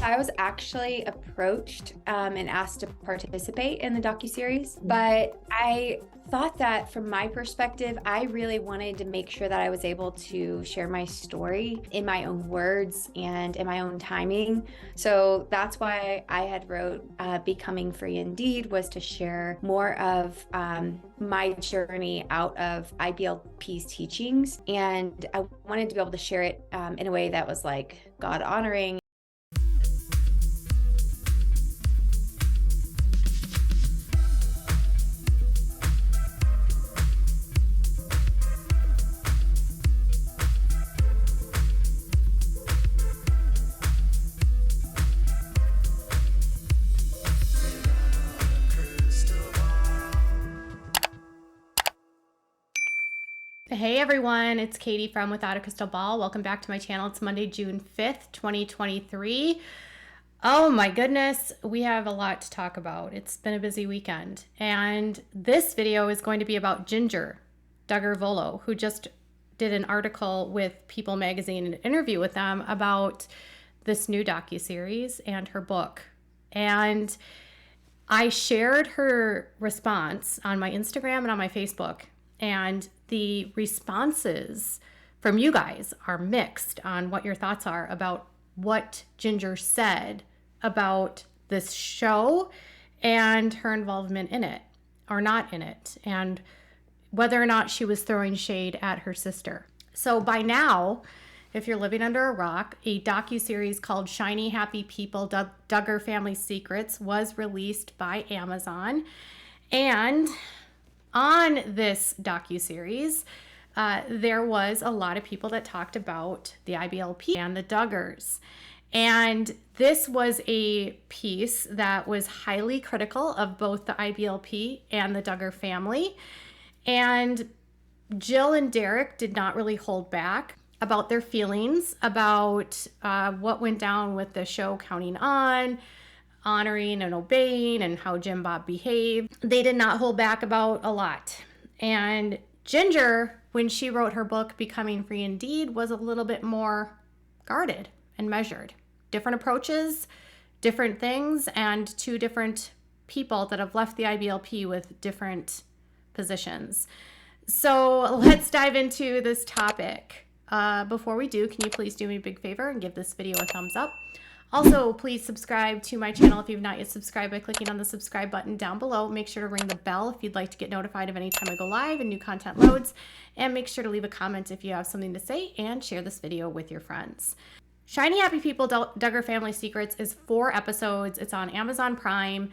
I was actually approached and asked to participate in the docuseries, but I thought that from my perspective, I really wanted to make sure that I was able to share my story in my own words and in my own timing. So that's why I had wrote Becoming Free Indeed, was to share more of my journey out of IBLP's teachings. And I wanted to be able to share it in a way that was like God honoring. Hey everyone, it's Katie from Without a Crystal Ball. Welcome back to my channel. It's Monday, June 5th, 2023. Oh my goodness, we have a lot to talk about. It's been a busy weekend. And this video is going to be about Jinger Vuolo, who just did an article with People Magazine, an interview with them about this new docuseries and her book. And I shared her response on my Instagram and on my Facebook. And the responses from you guys are mixed on what your thoughts are about what Jinger said about this show and her involvement in it or not in it, and whether or not she was throwing shade at her sister. So by now, if you're living under a rock, a docuseries called Shiny Happy People, Duggar Family Secrets was released by Amazon. And on this docuseries, there was a lot of people that talked about the IBLP and the Duggars. And this was a piece that was highly critical of both the IBLP and the Duggar family. And Jill and Derek did not really hold back about their feelings about what went down with the show Counting On, honoring and obeying, and how Jim Bob behaved. They did not hold back about a lot. And Jinger, when she wrote her book, Becoming Free Indeed, was a little bit more guarded and measured. Different approaches, different things, and two different people that have left the IBLP with different positions. So let's dive into this topic. Before we do, can you please do me a big favor and give this video a thumbs up? Also, please subscribe to my channel if you've not yet subscribed by clicking on the subscribe button down below. Make sure to ring the bell if you'd like to get notified of any time I go live and new content loads. And make sure to leave a comment if you have something to say, and share this video with your friends. Shiny Happy People, Duggar Family Secrets is 4 episodes. It's on Amazon Prime.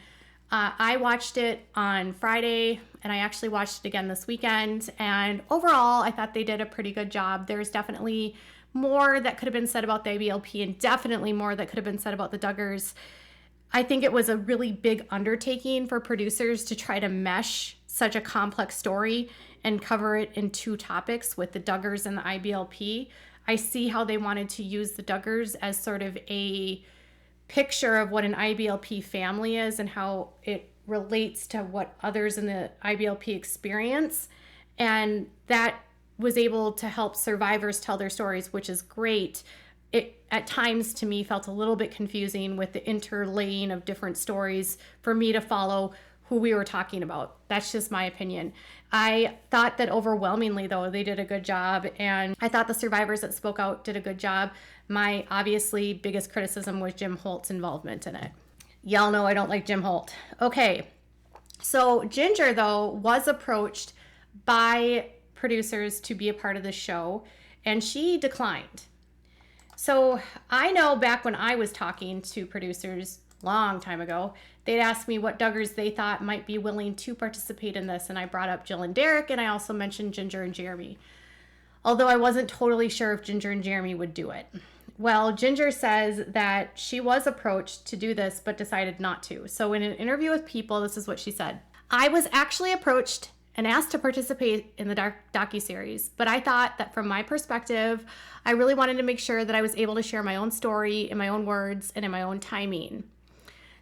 I watched it on Friday, and I actually watched it again this weekend. And overall, I thought they did a pretty good job. There's definitely more that could have been said about the IBLP, and definitely more that could have been said about the Duggars. I think it was a really big undertaking for producers to try to mesh such a complex story and cover it in 2 topics with the Duggars and the IBLP. I see how they wanted to use the Duggars as sort of a picture of what an IBLP family is and how it relates to what others in the IBLP experience. And that was able to help survivors tell their stories, which is great. It at times to me felt a little bit confusing with the interlaying of different stories for me to follow who we were talking about. That's just my opinion. I thought that overwhelmingly though, they did a good job, and I thought the survivors that spoke out did a good job. My obviously biggest criticism was Jim Holt's involvement in it. Y'all know I don't like Jim Holt. Okay, so Jinger though was approached by producers to be a part of the show, and she declined. So I know back when I was talking to producers long time ago, they'd ask me what Duggars they thought might be willing to participate in this, and I brought up Jill and Derek, and I also mentioned Jinger and Jeremy, although I wasn't totally sure if Jinger and Jeremy would do it. Well, Jinger says that she was approached to do this but decided not to. So in an interview with People, this is what she said. I was actually approached and asked to participate in the docuseries, but I thought that from my perspective, I really wanted to make sure that I was able to share my own story in my own words and in my own timing.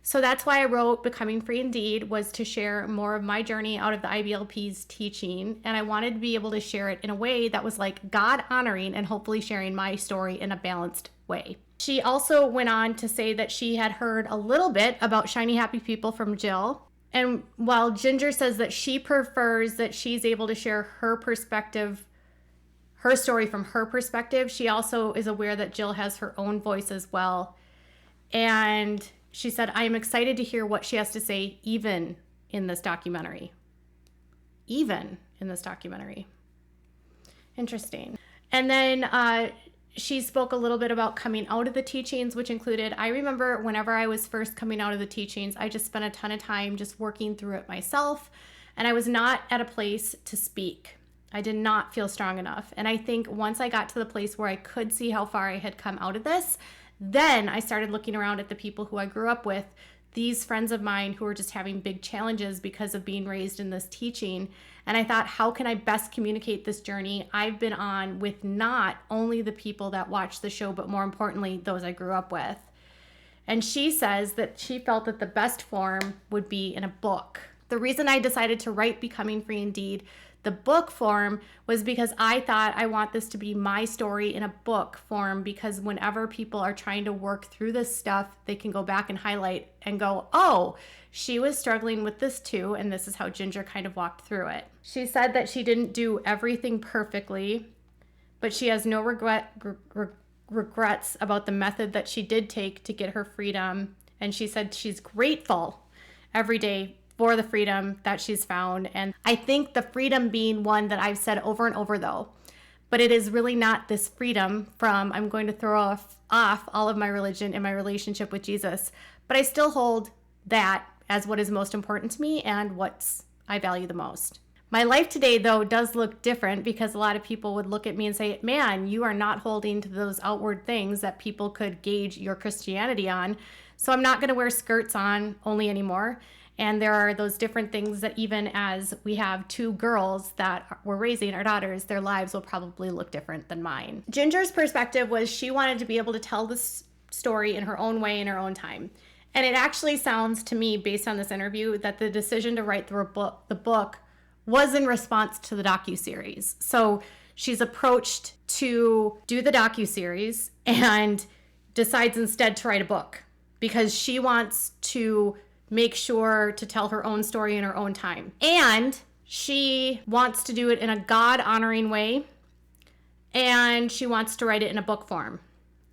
So that's why I wrote Becoming Free Indeed, was to share more of my journey out of the IBLP's teaching. And I wanted to be able to share it in a way that was like God honoring and hopefully sharing my story in a balanced way. She also went on to say that she had heard a little bit about Shiny Happy People from Jill. And while Jinger says that she prefers that she's able to share her perspective, her story from her perspective, she also is aware that Jill has her own voice as well. And she said, I am excited to hear what she has to say, even in this documentary. Even in this documentary. Interesting. And then she spoke a little bit about coming out of the teachings, which included, I remember whenever I was first coming out of the teachings, I just spent a ton of time just working through it myself. And I was not at a place to speak. I did not feel strong enough. And I think once I got to the place where I could see how far I had come out of this, then I started looking around at the people who I grew up with, these friends of mine who were just having big challenges because of being raised in this teaching. And I thought, how can I best communicate this journey I've been on with not only the people that watch the show, but more importantly, those I grew up with. And she says that she felt that the best form would be in a book. The reason I decided to write Becoming Free Indeed, the book form, was because I thought I want this to be my story in a book form, because whenever people are trying to work through this stuff, they can go back and highlight and go, oh, she was struggling with this too, and this is how Jinger kind of walked through it. She said that she didn't do everything perfectly, but she has no regrets about the method that she did take to get her freedom. And she said she's grateful every day for the freedom that she's found. And I think the freedom being one that I've said over and over though, but it is really not this freedom from I'm going to throw off all of my religion and my relationship with Jesus, but I still hold that as what is most important to me and what I value the most. My life today, though, does look different because a lot of people would look at me and say, man, you are not holding to those outward things that people could gauge your Christianity on. So I'm not going to wear skirts on only anymore. And there are those different things that even as we have two girls that we're raising, our daughters, their lives will probably look different than mine. Ginger's perspective was she wanted to be able to tell this story in her own way, in her own time. And it actually sounds to me, based on this interview, that the decision to write the book was in response to the docuseries. So she's approached to do the docuseries and decides instead to write a book because she wants to make sure to tell her own story in her own time. And she wants to do it in a God-honoring way, and she wants to write it in a book form.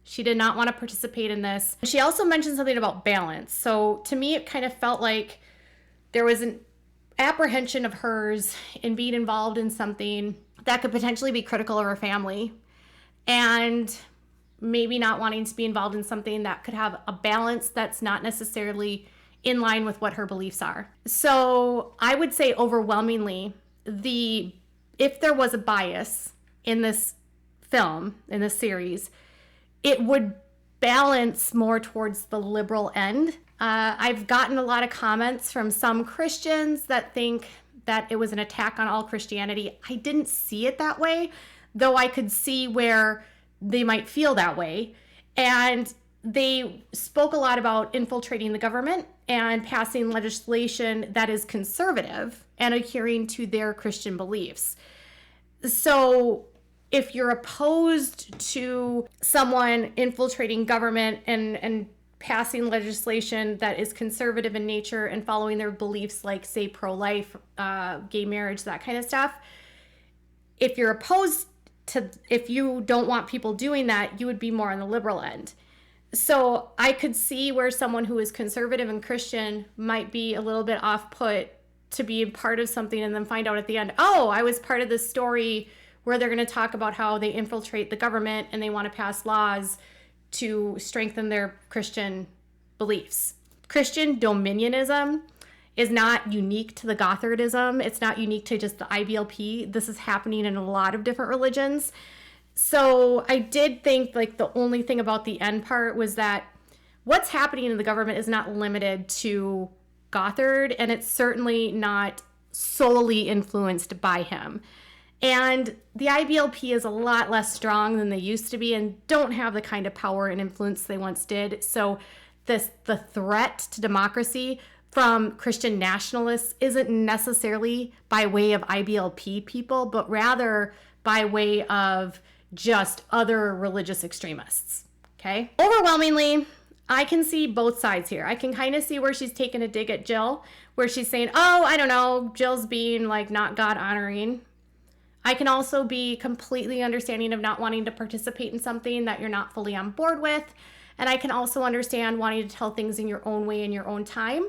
She did not want to participate in this. She also mentioned something about balance. So to me, it kind of felt like there was an apprehension of hers in being involved in something that could potentially be critical of her family, and maybe not wanting to be involved in something that could have a balance that's not necessarily in line with what her beliefs are. So I would say overwhelmingly, if there was a bias in this film, in this series, it would balance more towards the liberal end. I've gotten a lot of comments from some Christians that think that it was an attack on all Christianity. I didn't see it that way, though I could see where they might feel that way. And they spoke a lot about infiltrating the government and passing legislation that is conservative and adhering to their Christian beliefs. So if you're opposed to someone infiltrating government and passing legislation that is conservative in nature and following their beliefs, like, say, pro-life, gay marriage, that kind of stuff, if you're opposed to, if you don't want people doing that, you would be more on the liberal end. So I could see where someone who is conservative and Christian might be a little bit off-put to be a part of something and then find out at the end, oh, I was part of this story where they're going to talk about how they infiltrate the government and they want to pass laws to strengthen their Christian beliefs. Christian dominionism is not unique to the Gothardism. It's not unique to just the IBLP. This is happening in a lot of different religions. So I did think, like, the only thing about the end part was that what's happening in the government is not limited to Gothard, and it's certainly not solely influenced by him. And the IBLP is a lot less strong than they used to be and don't have the kind of power and influence they once did. So the threat to democracy from Christian nationalists isn't necessarily by way of IBLP people, but rather by way of just other religious extremists. okay? Overwhelmingly, I can see both sides here. I can kind of see where she's taking a dig at Jill, where she's saying, oh, I don't know, Jill's being like not God honoring. I can also be completely understanding of not wanting to participate in something that you're not fully on board with. And I can also understand wanting to tell things in your own way in your own time.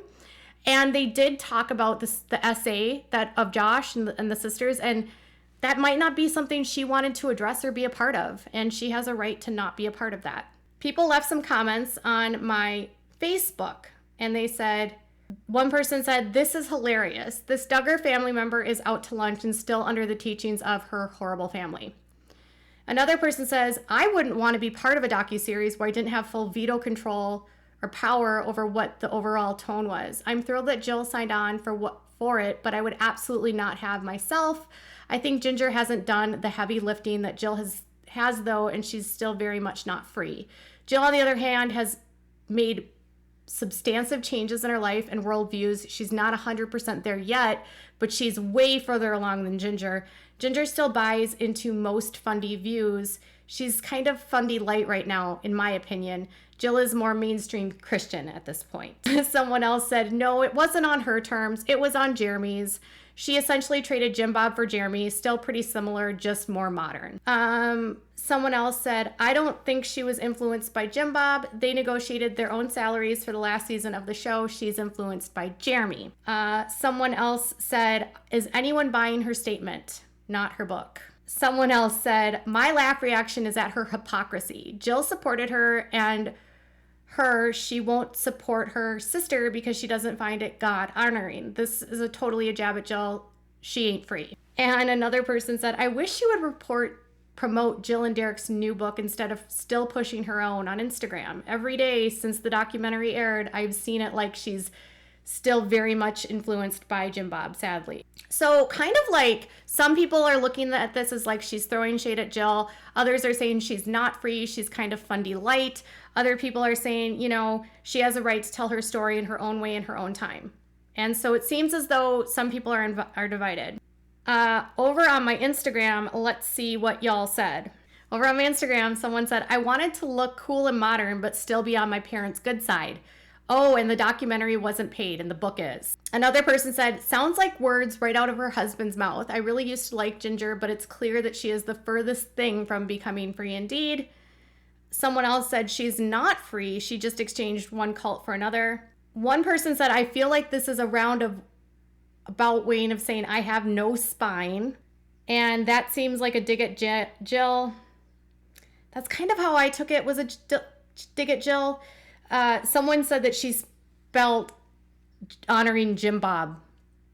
And they did talk about this, the essay that of Josh and the sisters, and that might not be something she wanted to address or be a part of. And she has a right to not be a part of that. People left some comments on my Facebook, and they said, one person said, this is hilarious. This Duggar family member is out to lunch and still under the teachings of her horrible family. Another person says, I wouldn't want to be part of a docuseries where I didn't have full veto control or power over what the overall tone was. I'm thrilled that Jill signed on for it, but I would absolutely not have myself. I think Jinger hasn't done the heavy lifting that Jill has though, and she's still very much not free. Jill, on the other hand, has made substantive changes in her life and worldviews. She's not 100% there yet, but she's way further along than Jinger. Jinger still buys into most fundy views. She's kind of fundy light right now, in my opinion. Jill is more mainstream Christian at this point. Someone else said, no, it wasn't on her terms. It was on Jeremy's. She essentially traded Jim Bob for Jeremy, still pretty similar, just more modern. Someone else said, I don't think she was influenced by Jim Bob. They negotiated their own salaries for the last season of the show. She's influenced by Jeremy. Someone else said, is anyone buying her statement? Not her book. Someone else said, my laugh reaction is at her hypocrisy. Jill supported her, and she won't support her sister because she doesn't find it God honoring. This is totally a jab at Jill. She ain't free. And another person said, I wish she would promote Jill and Derek's new book instead of still pushing her own on Instagram. Every day since the documentary aired, I've seen it like she's still very much influenced by Jim Bob, sadly. So kind of like some people are looking at this as like she's throwing shade at Jill. Others are saying she's not free. She's kind of fundy light. Other people are saying, you know, she has a right to tell her story in her own way in her own time. And so it seems as though some people are divided. Over on my Instagram, let's see what y'all said. Over on my Instagram, someone said, I wanted to look cool and modern, but still be on my parents' good side. Oh, and the documentary wasn't paid, and the book is. Another person said, sounds like words right out of her husband's mouth. I really used to like Jinger, but it's clear that she is the furthest thing from becoming free indeed. Someone else said she's not free. She just exchanged one cult for another. One person said, I feel like this is a round of about Wayne of saying, I have no spine. And that seems like a dig at Jill. That's kind of how I took it, was a dig at Jill. Someone said that she spelled honoring Jim Bob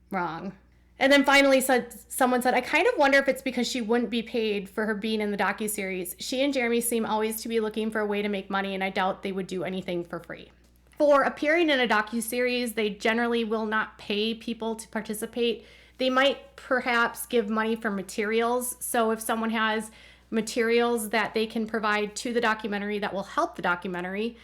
wrong. And then finally someone said, I kind of wonder if it's because she wouldn't be paid for her being in the docuseries. She and Jeremy seem always to be looking for a way to make money, and I doubt they would do anything for free. For appearing in a docuseries, they generally will not pay people to participate. They might perhaps give money for materials. So if someone has materials that they can provide to the documentary that will help the documentary,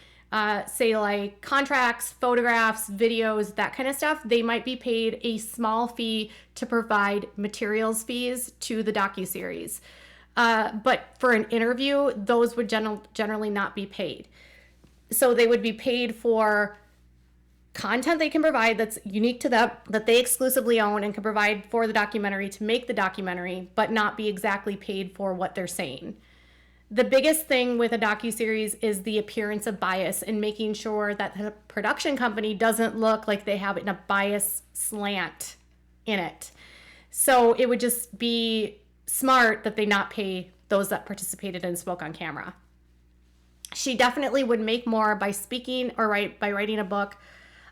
say like contracts, photographs, videos, that kind of stuff, they might be paid a small fee to provide materials fees to the docuseries. But for an interview, those would generally not be paid. So they would be paid for content they can provide that's unique to them, that they exclusively own and can provide for the documentary to make the documentary, but not be exactly paid for what they're saying. The biggest thing with a docuseries is the appearance of bias and making sure that the production company doesn't look like they have a bias slant in it. So it would just be smart that they not pay those that participated and spoke on camera. She definitely would make more by speaking or by writing a book.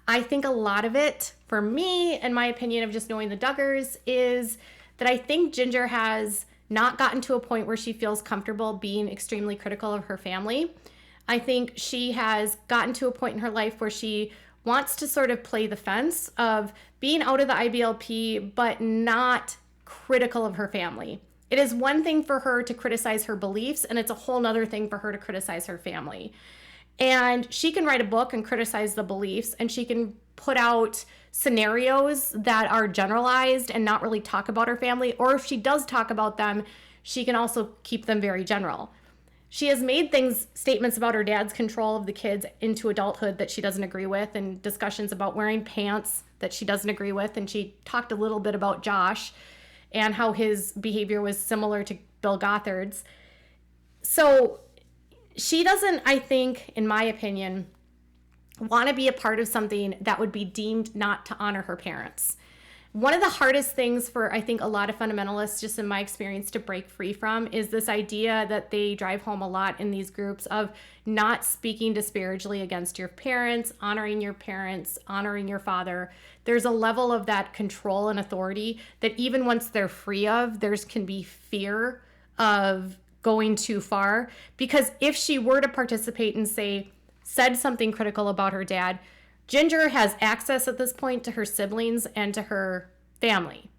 I think a lot of it, for me, in my opinion of just knowing the Duggars, is that I think Jinger has not gotten to a point where she feels comfortable being extremely critical of her family. I think she has gotten to a point in her life where she wants to sort of play the fence of being out of the IBLP, but not critical of her family. It is one thing for her to criticize her beliefs, and it's a whole nother thing for her to criticize her family. And she can write a book and criticize the beliefs, and she can put out scenarios that are generalized and not really talk about her family. Or if she does talk about them, she can also keep them very general. She has made statements about her dad's control of the kids into adulthood that she doesn't agree with, and discussions about wearing pants that she doesn't agree with. And she talked a little bit about Josh and how his behavior was similar to Bill Gothard's. So she doesn't, I think, in my opinion, want to be a part of something that would be deemed not to honor her parents. One of the hardest things for, I think, a lot of fundamentalists, just in my experience, to break free from is this idea that they drive home a lot in these groups of not speaking disparagingly against your parents, honoring your father. There's a level of that control and authority that even once they're free of, there can be fear of going too far. Because if she were to participate and said something critical about her dad, Jinger has access at this point to her siblings and to her family.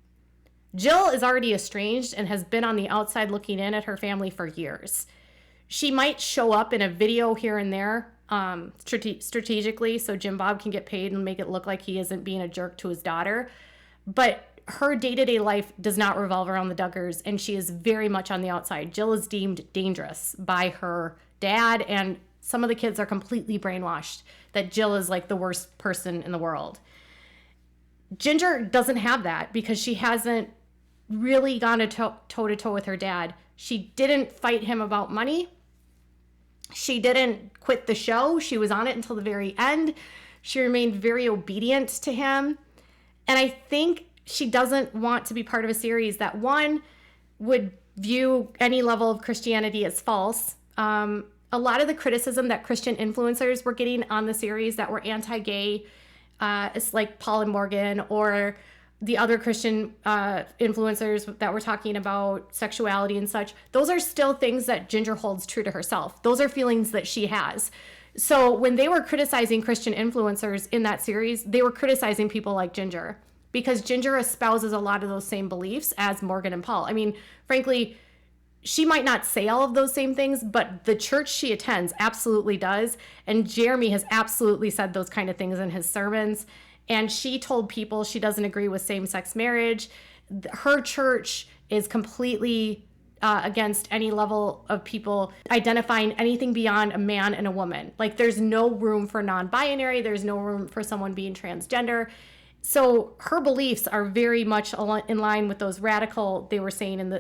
Jill is already estranged and has been on the outside looking in at her family for years. She might show up in a video here and there strategically so Jim Bob can get paid and make it look like he isn't being a jerk to his daughter. But her day-to-day life does not revolve around the Duggars, and she is very much on the outside. Jill is deemed dangerous by her dad, and some of the kids are completely brainwashed that Jill is like the worst person in the world. Jinger doesn't have that because she hasn't really gone toe-to-toe with her dad. She didn't fight him about money. She didn't quit the show. She was on it until the very end. She remained very obedient to him. And I think she doesn't want to be part of a series that, one, would view any level of Christianity as false. A lot of the criticism that Christian influencers were getting on the series that were anti-gay, it's like Paul and Morgan, or the other Christian influencers that were talking about sexuality and such, those are still things that Jinger holds true to herself. Those are feelings that she has. So when they were criticizing Christian influencers in that series, they were criticizing people like Jinger, because Jinger espouses a lot of those same beliefs as Morgan and Paul. I mean, frankly, she might not say all of those same things, but the church she attends absolutely does. And Jeremy has absolutely said those kind of things in his sermons. And she told people she doesn't agree with same-sex marriage. Her church is completely against any level of people identifying anything beyond a man and a woman. Like, there's no room for non-binary. There's no room for someone being transgender. So her beliefs are very much in line with those radical, they were saying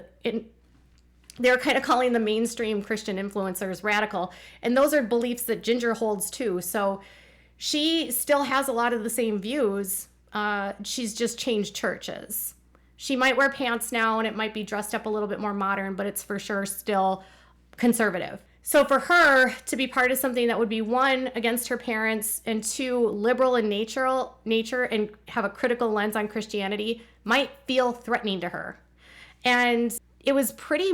they're kind of calling the mainstream Christian influencers radical. And those are beliefs that Jinger holds too. So she still has a lot of the same views. She's just changed churches. She might wear pants now and it might be dressed up a little bit more modern, but it's for sure still conservative. So for her to be part of something that would be, one, against her parents, and two, liberal in nature and have a critical lens on Christianity might feel threatening to her. And it was pretty,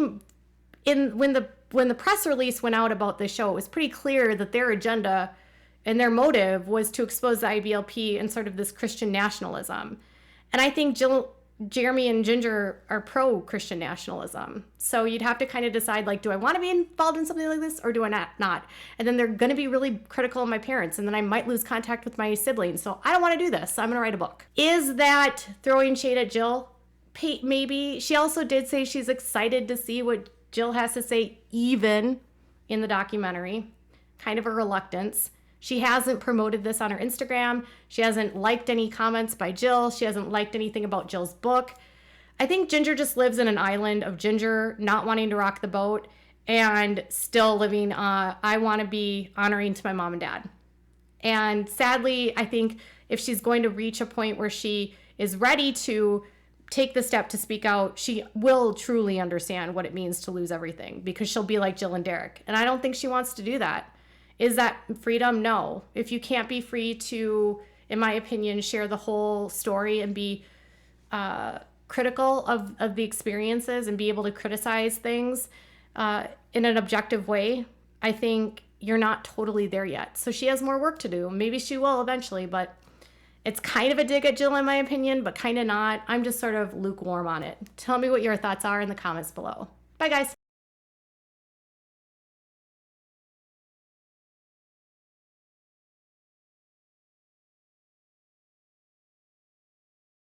when the press release went out about this show, it was pretty clear that their agenda and their motive was to expose the IBLP and sort of this Christian nationalism. And I think Jeremy and Jinger are pro-Christian nationalism. So you'd have to kind of decide, like, do I want to be involved in something like this or do I not? And then they're going to be really critical of my parents, and then I might lose contact with my siblings. So I don't want to do this. So I'm going to write a book. Is that throwing shade at Jill? Maybe. She also did say she's excited to see what Jill has to say, even in the documentary. Kind of a reluctance. She hasn't promoted this on her Instagram. She hasn't liked any comments by Jill. She hasn't liked anything about Jill's book. I think Jinger just lives in an island of Jinger not wanting to rock the boat and still living, I want to be honoring to my mom and dad. And sadly, I think if she's going to reach a point where she is ready to take the step to speak out, she will truly understand what it means to lose everything, because she'll be like Jill and Derek. And I don't think she wants to do that. Is that freedom? No. If you can't be free to, in my opinion, share the whole story and be critical of the experiences and be able to criticize things in an objective way, I think you're not totally there yet. So she has more work to do. Maybe she will eventually, but it's kind of a dig at Jill in my opinion, but kind of not. I'm just sort of lukewarm on it. Tell me what your thoughts are in the comments below. Bye, guys.